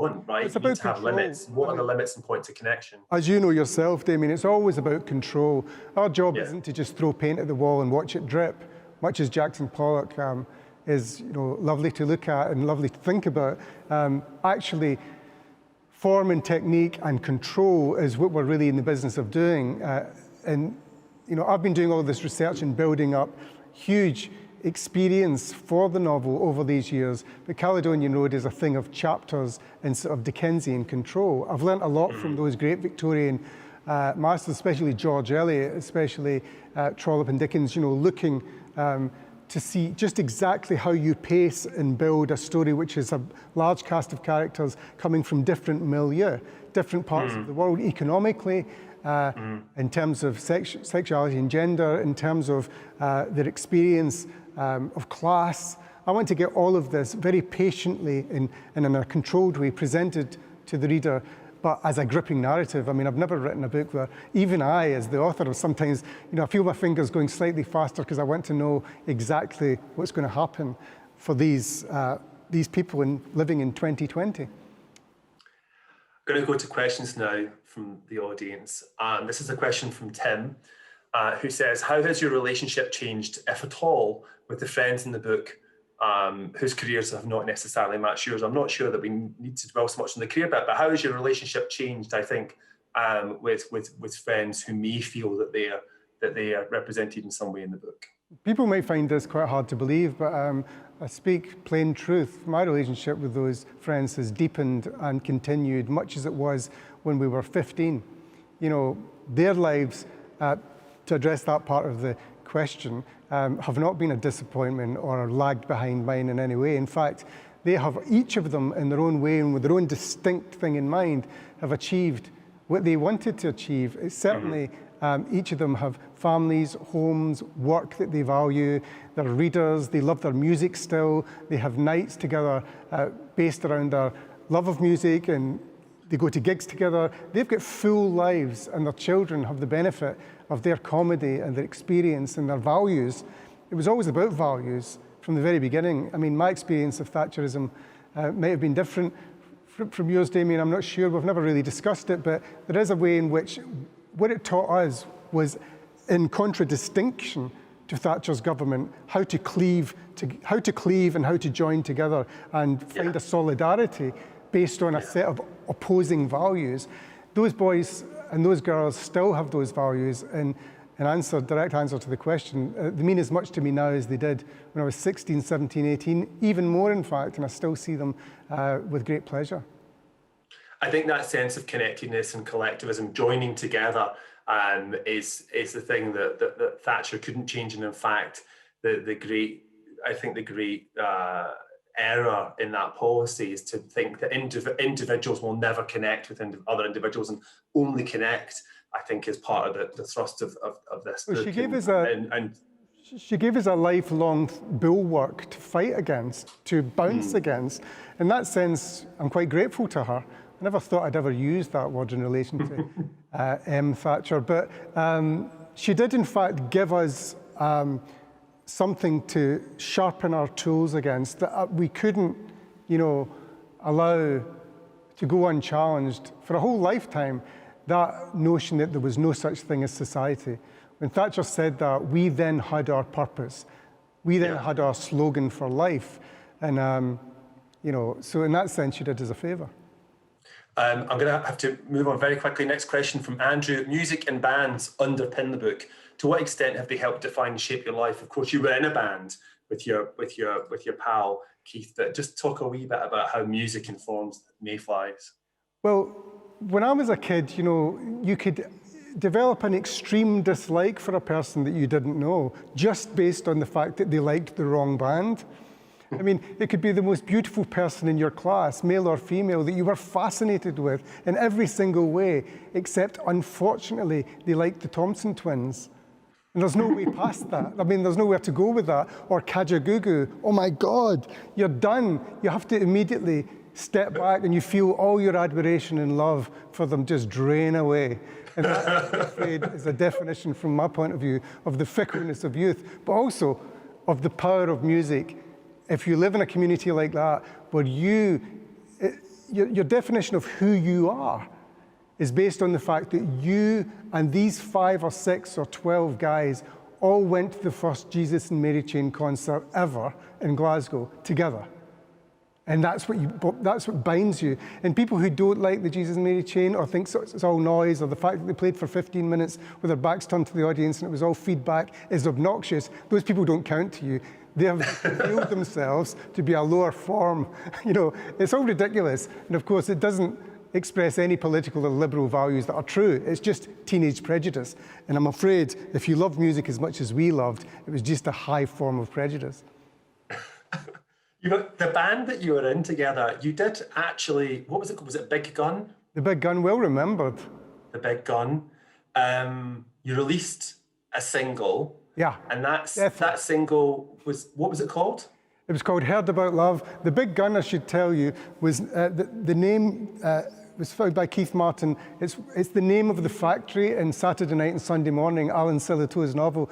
on, right? It's you about need to have control. limits. What are the limits and points of connection? As you know yourself, Damien, it's always about control. Our job isn't to just throw paint at the wall and watch it drip, much as Jackson Pollock is lovely to look at and lovely to think about. Actually, form and technique and control is what we're really in the business of doing. And I've been doing all this research and building up huge experience for the novel over these years, but Caledonian Road is a thing of chapters and sort of Dickensian control. I've learnt a lot from those great Victorian masters, especially George Eliot, especially Trollope and Dickens, looking to see just exactly how you pace and build a story which is a large cast of characters coming from different milieu, different parts of the world, economically, in terms of sexuality and gender, in terms of their experience of class. I want to get all of this very patiently and in a controlled way presented to the reader, but as a gripping narrative. I mean, I've never written a book where even I, as the author, sometimes, I feel my fingers going slightly faster because I want to know exactly what's going to happen for these people living in 2020. I'm going to go to questions now from the audience. This is a question from Tim, who says, how has your relationship changed, if at all, with the friends in the book whose careers have not necessarily matched yours? I'm not sure that we need to dwell so much on the career bit, but how has your relationship changed, I think, with friends who may feel that they are represented in some way in the book? People might find this quite hard to believe, but I speak plain truth. My relationship with those friends has deepened and continued, much as it was when we were 15. Their lives, to address that part of the question, have not been a disappointment or lagged behind mine in any way. In fact, they have, each of them in their own way and with their own distinct thing in mind, have achieved what they wanted to achieve. It's certainly, each of them have families, homes, work that they value. They're readers, they love their music still. They have nights together based around their love of music, and they go to gigs together. They've got full lives, and their children have the benefit of their comedy and their experience and their values. It was always about values from the very beginning. I mean, my experience of Thatcherism may have been different from yours, Damien. I'm not sure. We've never really discussed it, but there is a way in which what it taught us was in contradistinction to Thatcher's government, how to cleave and how to join together and find a solidarity based on a set of opposing values. Those boys and those girls still have those values, and direct answer to the question, they mean as much to me now as they did when I was 16, 17, 18, even more in fact, and I still see them with great pleasure. I think that sense of connectedness and collectivism, joining together, is the thing that Thatcher couldn't change, and in fact, the great error in that policy is to think that individuals will never connect with other individuals and only connect, I think, is part of the thrust of this book. She gave us a lifelong bulwark to fight against, to bounce against. In that sense, I'm quite grateful to her. I never thought I'd ever use that word in relation to M. Thatcher, but she did in fact give us something to sharpen our tools against that we couldn't, allow to go unchallenged for a whole lifetime. That notion that there was no such thing as society. When Thatcher said that, we then had our purpose. We then had our slogan for life. And, so in that sense, she did us a favour. I'm going to have to move on very quickly. Next question from Andrew. Music and bands underpin the book. To what extent have they helped define and shape your life? Of course, you were in a band with your pal Keith. But just talk a wee bit about how music informs Mayflies. Well, when I was a kid, you know, you could develop an extreme dislike for a person that you didn't know just based on the fact that they liked the wrong band. I mean, it could be the most beautiful person in your class, male or female, that you were fascinated with in every single way, except unfortunately, they liked the Thompson twins. And there's no way past that. I mean, there's nowhere to go with that. Or Kajagoogoo. Oh my God, you're done. You have to immediately step back and you feel all your admiration and love for them just drain away. And that, I'm afraid, is a definition from my point of view of the fickleness of youth, but also of the power of music. If you live in a community like that, where your definition of who you are is based on the fact that you and these 5 or 6 or 12 guys all went to the first Jesus and Mary Chain concert ever in Glasgow together. And that's what binds you. And people who don't like the Jesus and Mary Chain or think it's all noise, or the fact that they played for 15 minutes with their backs turned to the audience and it was all feedback is obnoxious, those people don't count to you. They have revealed themselves to be a lower form. You know, it's all ridiculous. And of course, it doesn't express any political or liberal values that are true. It's just teenage prejudice. And I'm afraid if you love music as much as we loved, it was just a high form of prejudice. You know, the band that you were in together, you did actually, what was it called? Was it Big Gun? The Big Gun, well remembered. The Big Gun. You released a single. Yeah. And that single was, what was it called? It was called Heard About Love. The Big Gun, I should tell you, was the name was found by Keith Martin. It's the name of the factory in Saturday Night and Sunday Morning, Alan Sillitoe's novel.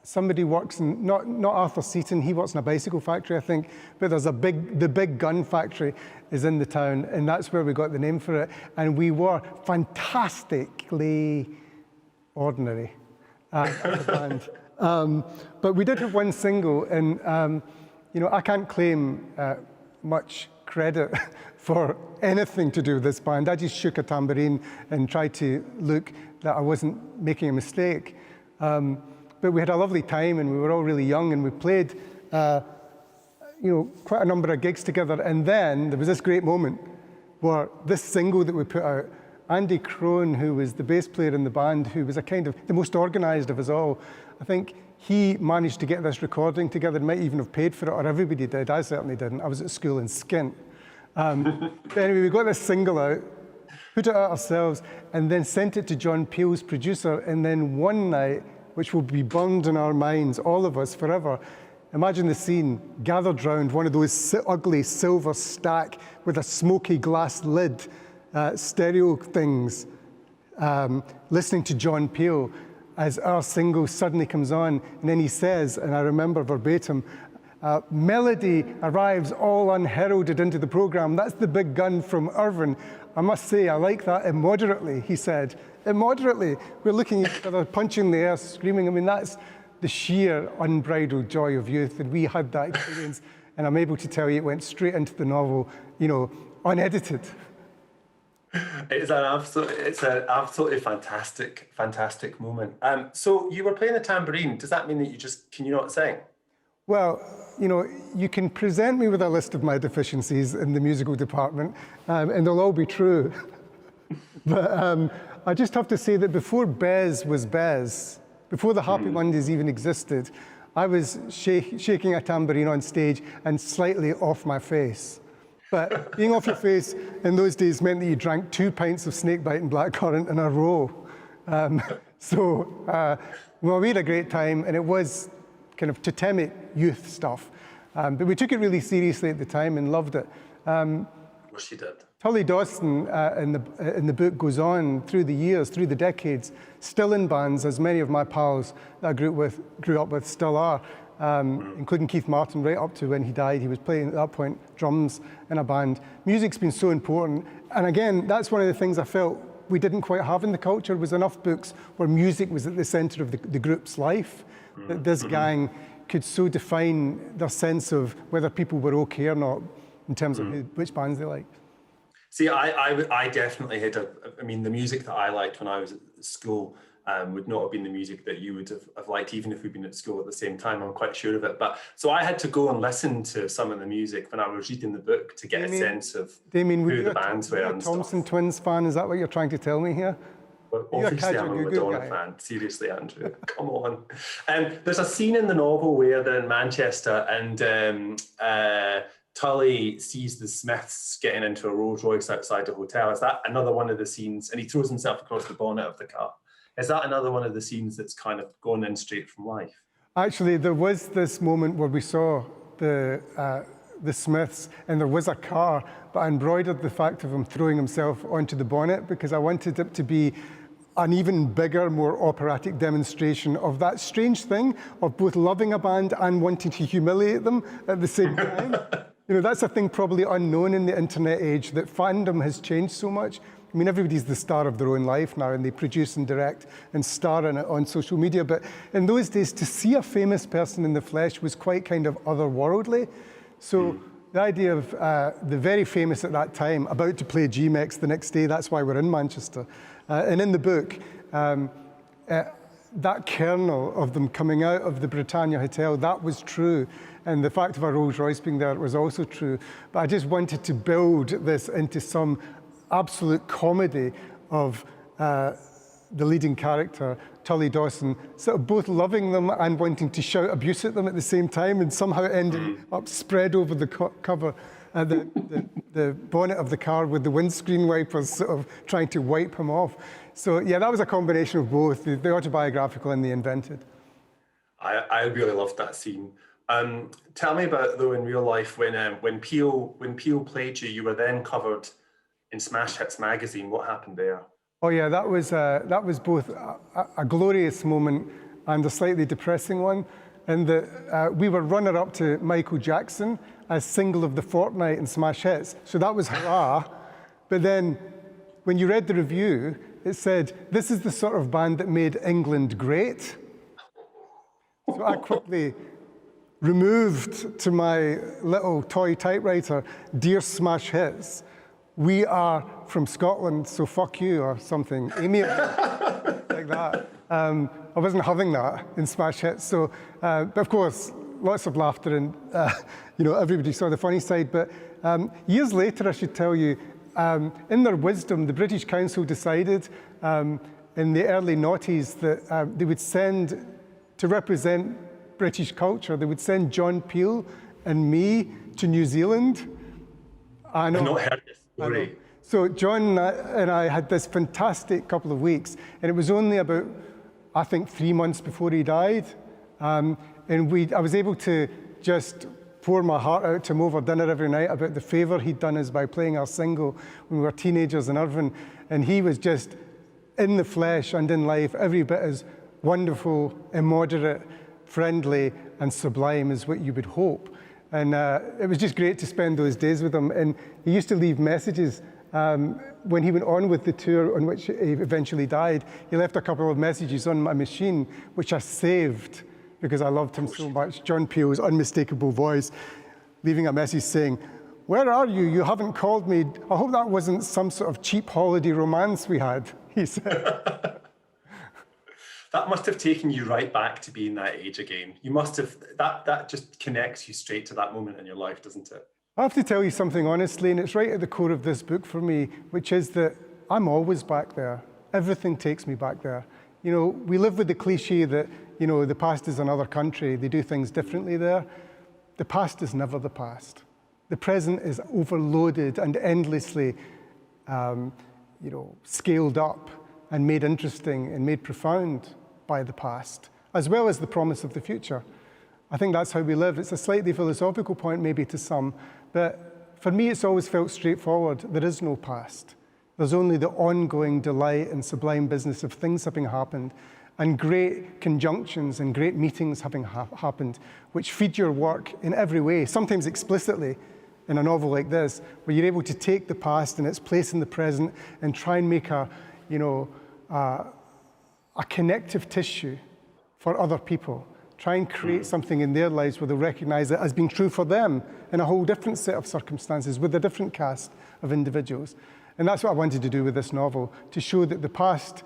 Somebody works in, not Arthur Seaton, he works in a bicycle factory, I think, but there's the Big Gun factory is in the town, and that's where we got the name for it. And we were fantastically ordinary as a band. But we did have one single, and you know, I can't claim much credit for anything to do with this band. I just shook a tambourine and tried to look that I wasn't making a mistake. But we had a lovely time, and we were all really young, and we played, you know, quite a number of gigs together. And then there was this great moment where this single that we put out, Andy Crone, who was the bass player in the band, who was a kind of the most organised of us all, I think he managed to get this recording together, might even have paid for it, or everybody did. I certainly didn't. I was at school in Skint. But anyway, we got this single out, put it out ourselves, and then sent it to John Peel's producer. And then one night, which will be burned in our minds, all of us, forever. Imagine the scene, gathered round one of those ugly silver stack with a smoky glass lid, stereo things, listening to John Peel as our single suddenly comes on, and then he says, and I remember verbatim, melody arrives all unheralded into the program. That's the Big Gun from Irvine. I must say, I like that immoderately, he said. Immoderately. We're looking at each other, punching the air, screaming. I mean, that's the sheer unbridled joy of youth, and we had that experience, and I'm able to tell you it went straight into the novel, you know, unedited. It's an absolutely fantastic moment. So you were playing the tambourine. Does that mean that can you not sing? Well, you know, you can present me with a list of my deficiencies in the musical department, and they'll all be true. But I just have to say that before Bez was Bez, before the Happy Mondays even existed, I was shaking a tambourine on stage and slightly off my face. But being off your face in those days meant that you drank 2 pints of snakebite and blackcurrant in a row. Well, we had a great time, and it was kind of totemic youth stuff. But we took it really seriously at the time and loved it. Of course you did. Tully Dawson in the book goes on through the years, through the decades, still in bands, as many of my pals that I grew up with still are, including Keith Martin, right up to when he died. He was playing at that point drums in a band. Music's been so important. And again, that's one of the things I felt we didn't quite have in the culture, was enough books where music was at the center of the group's life, that this gang could so define their sense of whether people were okay or not in terms of which bands they liked. See, I definitely had the music that I liked when I was at school would not have been the music that you would have liked, even if we'd been at school at the same time. I'm quite sure of it. But so I had to go and listen to some of the music when I was reading the book to get a sense of who the bands were and stuff. Thompson Twins fan? Is that what you're trying to tell me here? Well, obviously, I'm a Madonna fan. Seriously, Andrew, come on. There's a scene in the novel where they're in Manchester and Tully sees the Smiths getting into a Rolls Royce outside the hotel. Is that another one of the scenes? And he throws himself across the bonnet of the car. Is that another one of the scenes that's kind of gone in straight from life? Actually, there was this moment where we saw the Smiths, and there was a car, but I embroidered the fact of him throwing himself onto the bonnet because I wanted it to be an even bigger, more operatic demonstration of that strange thing of both loving a band and wanting to humiliate them at the same time. You know, that's a thing probably unknown in the internet age, that fandom has changed so much. I mean, everybody's the star of their own life now, and they produce and direct and star in it on social media. But in those days, to see a famous person in the flesh was quite kind of otherworldly. So the idea of the very famous at that time, about to play GMEX the next day, that's why we're in Manchester. And in the book, that kernel of them coming out of the Britannia Hotel, that was true. And the fact of a Rolls Royce being there was also true. But I just wanted to build this into some absolute comedy of the leading character, Tully Dawson, sort of both loving them and wanting to shout abuse at them at the same time, and somehow ending up spread over the cover, the bonnet of the car with the windscreen wipers sort of trying to wipe him off. So yeah, that was a combination of both, the autobiographical and the invented. I really loved that scene. Tell me about, though, in real life, when Peel played you, you were then covered in Smash Hits magazine. What happened there? Oh yeah, that was both a glorious moment and a slightly depressing one. And we were runner-up to Michael Jackson as single of the fortnight in Smash Hits, so that was hurrah. But then, when you read the review, it said, "This is the sort of band that made England great." So I quickly removed to my little toy typewriter, "Dear Smash Hits, we are from Scotland, so fuck you," or something, amiable, like that. I wasn't having that in Smash Hits. So, but of course, lots of laughter and, you know, everybody saw the funny side. But years later, I should tell you, in their wisdom, the British Council decided in the early noughties that they would send, to represent British culture, they would send John Peel and me to New Zealand. I know. I've not heard this story. So John and I had this fantastic couple of weeks, and it was only about, I think, 3 months before he died. And I was able to just pour my heart out to him over dinner every night about the favour he'd done us by playing our single when we were teenagers in Irvine. And he was just in the flesh and in life every bit as wonderful, immoderate, friendly and sublime as what you would hope. And it was just great to spend those days with him. And he used to leave messages when he went on with the tour on which he eventually died. He left a couple of messages on my machine, which I saved because I loved him so much. John Peel's unmistakable voice, leaving a message saying, "Where are you? You haven't called me. I hope that wasn't some sort of cheap holiday romance we had," he said. That must have taken you right back to being that age again. You must have, that just connects you straight to that moment in your life, doesn't it? I have to tell you something honestly, and it's right at the core of this book for me, which is that I'm always back there. Everything takes me back there. You know, we live with the cliche that, you know, the past is another country, they do things differently there. The past is never the past. The present is overloaded and endlessly, you know, scaled up and made interesting and made profound by the past, as well as the promise of the future. I think that's how we live. It's a slightly philosophical point maybe to some, but for me it's always felt straightforward. There is no past. There's only the ongoing delight and sublime business of things having happened and great conjunctions and great meetings having happened, which feed your work in every way, sometimes explicitly in a novel like this, where you're able to take the past and its place in the present and try and make a, you know, a connective tissue for other people. Try and create something in their lives where they'll recognize it as being true for them in a whole different set of circumstances with a different cast of individuals. And that's what I wanted to do with this novel, to show that the past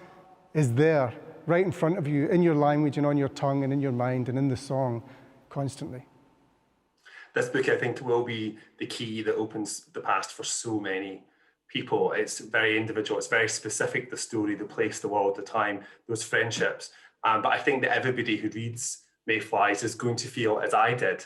is there right in front of you, in your language and on your tongue and in your mind and in the song constantly. This book, I think, will be the key that opens the past for so many people. It's very individual, it's very specific, the story, the place, the world, the time, those friendships. But I think that everybody who reads Mayflies is going to feel, as I did,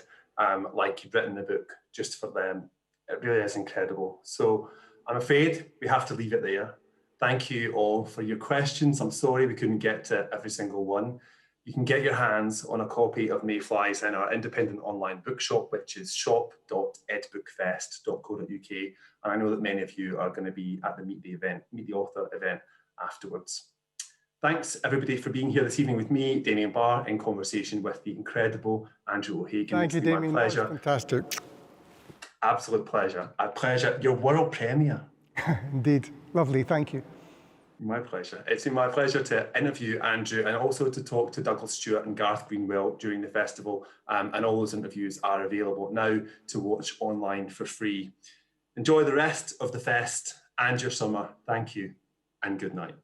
like you've written the book just for them. It really is incredible. So I'm afraid we have to leave it there. Thank you all for your questions. I'm sorry we couldn't get to every single one. You can get your hands on a copy of Mayflies in our independent online bookshop, which is shop.edbookfest.co.uk. And I know that many of you are going to be at the Meet the Author event afterwards. Thanks everybody for being here this evening with me, Damian Barr, in conversation with the incredible Andrew O'Hagan. Thank you, Damian. My pleasure. Fantastic. Absolute pleasure. A pleasure. Your world premiere. Indeed. Lovely. Thank you. My pleasure. It's been my pleasure to interview Andrew and also to talk to Douglas Stewart and Garth Greenwell during the festival. And all those interviews are available now to watch online for free. Enjoy the rest of the fest and your summer. Thank you and good night.